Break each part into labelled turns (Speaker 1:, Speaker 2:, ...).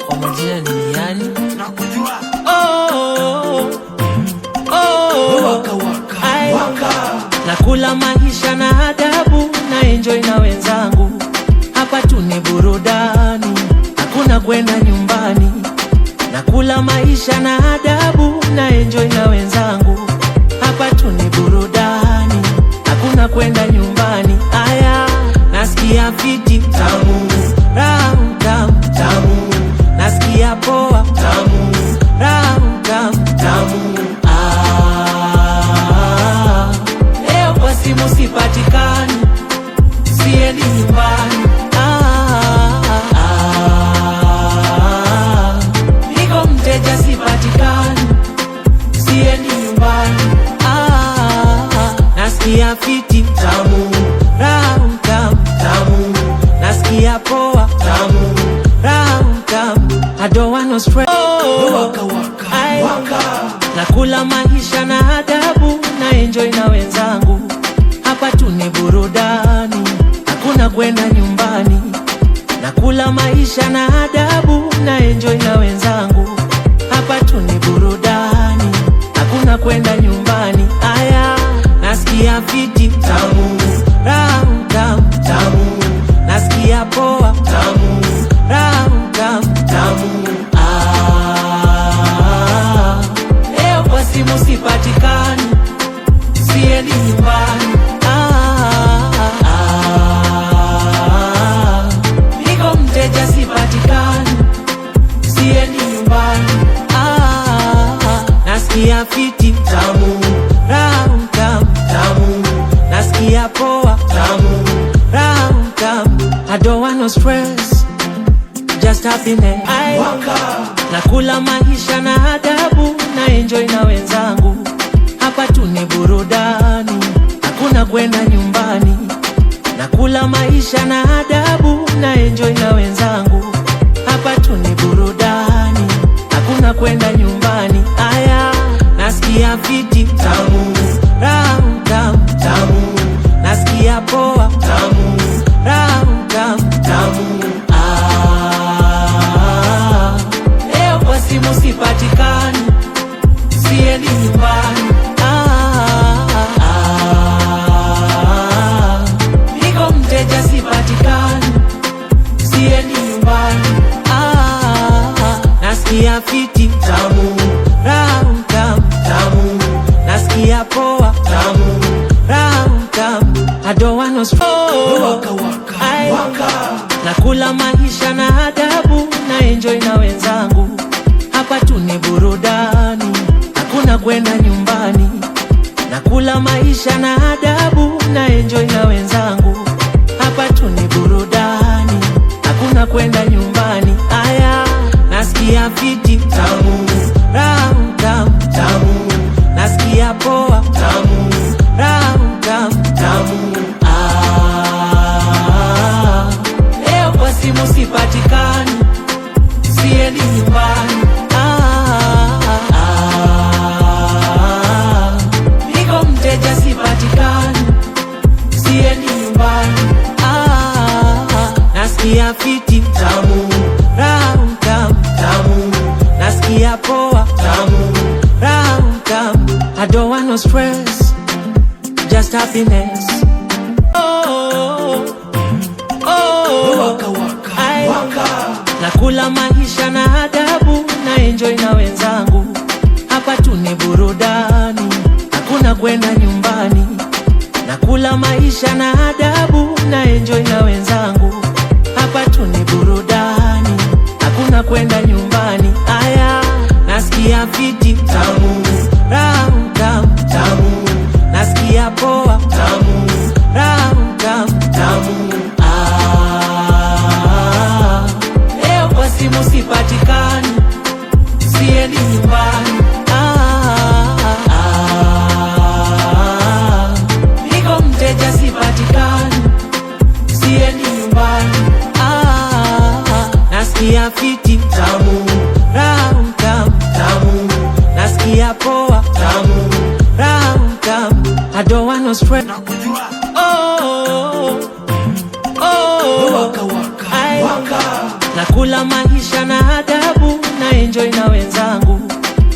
Speaker 1: Kwa majina ni yani
Speaker 2: nakujua
Speaker 1: waka nakula maisha na adabu na enjoy na wenzangu. Hapa tu ni burudani, hakuna kwenda nyumbani. Nakula maisha na adabu na enjoy na wenzangu. Hapa tu ni burudani, hakuna kwenda nyumbani. Aya, nasikia fiti tamu, ramu tamu tamu, nasikia poa tamu, ramu tamu tamu. Leo kwa simu sipatikani, siendi nyumbani. Niko mteja sipatikani, siendi nyumbani. Nasikia fiti tamu, ramu tamu tamu, nasikia poa tamu, ramu tamu. I don't want no stress. Nakula maisha na adabu na enjoy na wenzangu. Hapa tu ni burudani, hakuna kwenda nyumbani. Nakula maisha na adabu na enjoy na wenzangu. Hapa tu ni burudani, hakuna kwenda nyumbani. Aya, nasikia fiti tamu, ramu tamu tamu, nasikia poa tamu, ramu tamu tamu. Leo kwa simu sipatikani, siendi nyumbani. Niko mteja sipatikani, siendi nyumbani. Nasikia fiti tamu, ramu tamu tamu, nasikia poa tamu, ramu tamu. I don't want no stress, just happiness. Nakula maisha na adabu na enjoy na wenzangu. Hapa tu ni burudani, hakuna kwenda nyumbani. Nakula maisha na adabu na enjoy na wenzangu. Hapa tu ni burudani, hakuna kwenda nyumbani. Aya, nasikia fiti tamu, ramu tamu tamu, nasikia poa tamu, ramu tamu tamu. Leo kwa simu sipatikani, siendi nyumbani. Niko mteja sipatikani, siendi nyumbani. Nasikia fiti tamu, ramu tamu tamu, nasikia poa tamu, ramu tamu. I don't want no stress. Nakula maisha na adabu na enjoy na wenzangu. Hapa tu ni burudani, hakuna kwenda nyumbani. Nakula maisha na adabu na enjoy na wenzangu. Hapa tu ni burudani, hakuna kwenda nyumbani. Aya, nasikia fiti tamu, ramu tamu tamu, nasikia poa tamu, ramu tamu tamu. Leo kwa simu sipatikani, siendi nyumbani. Niko mteja sipatikani, siendi nyumbani. Nasikia fiti tamu, ramu tamu tamu, nasikia poa tamu, ramu tamu. I don't want no stress, just happiness. Nakula maisha na adabu na enjoy na wenzangu. Hapa tu ni burudani, hakuna kwenda nyumbani. Nakula maisha na adabu na enjoy na wenzangu. Hapa tu ni burudani, hakuna kwenda nyumbani. Aya, nasikia fiti tamu, ramu tamu tamu, nasikia poa tamu, ramu tamu tamu. Leo kwa simu sipatikani, siendi nyumbani. Niko mteja sipatikani, siendi nyumbani. Nasikia fiti tamu, ramu tamu tamu, nasikia poa tamu, ramu tamu. I don't want no stress. nakula maisha na adabu, na enjoy na wenzangu.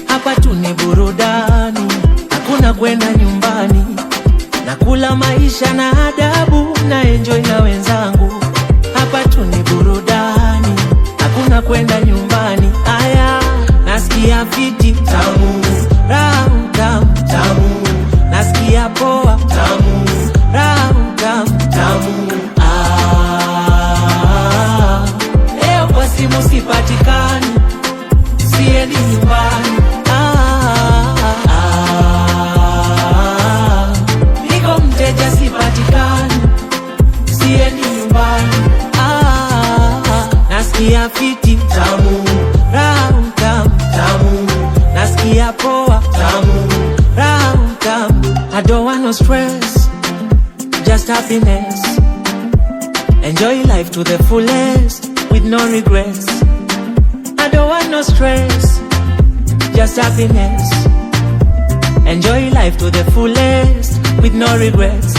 Speaker 1: Hapa tu ni burudani, hakuna kwenda nyumbani. Nakula maisha na adabu, na enjoy na wenzangu. Hapa tu ni burudani, hakuna kwenda nyumbani. Aya, nasikia fiti tamu, raha tamu tamu, nasikia poa tamu, raha tamu tamu. Leo kwa simu sipatikani, siendi nyumbani. Niko mteja sipatikani, siendi nyumbani. Nasikia fiti tamu, raha tamu tamu, nasikia poa tamu, raha tamu. I don't want no stress, just happiness. Enjoy life to the fullest, with no regrets. I don't want no stress, just happiness. Enjoy life to the fullest, with no regrets.